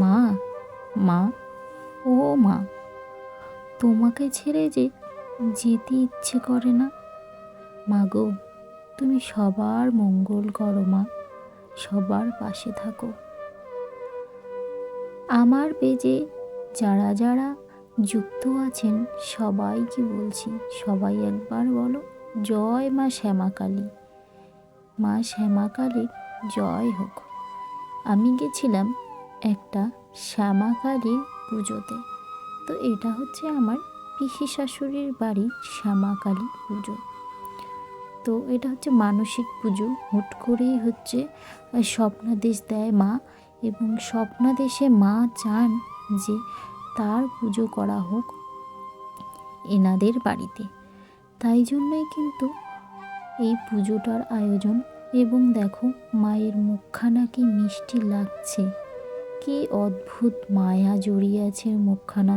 মা, মা, ও মা, তোমাকে ছেড়ে যে যেতে ইচ্ছে করে না। মা গো, তুমি সবার মঙ্গল করো মা, সবার পাশে থাকো। আমার পেজে যারা যারা যুক্ত আছেন সবাইকে বলছি, সবাই একবার বলো জয় মা শ্যামাকালী। মা শ্যামাকালীর জয় হোক। আমি গেছিলাম একটা শ্যামাকালীর পুজোতে। তো এটা হচ্ছে আমার পিসি শাশুড়ির বাড়ির শ্যামাকালী পুজো। তো এটা হচ্ছে মানসিক পুজো। হুট করেই হচ্ছে স্বপ্নাদেশ দেয় মা, এবং স্বপ্নাদেশে মা চান যে তার পুজো করা হোক এনাদের বাড়িতে। তাই জন্যই কিন্তু এই পুজোটার আয়োজন। এবং দেখো মায়ের মুখখানা কি মিষ্টি লাগছে, কি অদ্ভুত মায়া জড়িয়ে আছে মুখখানা।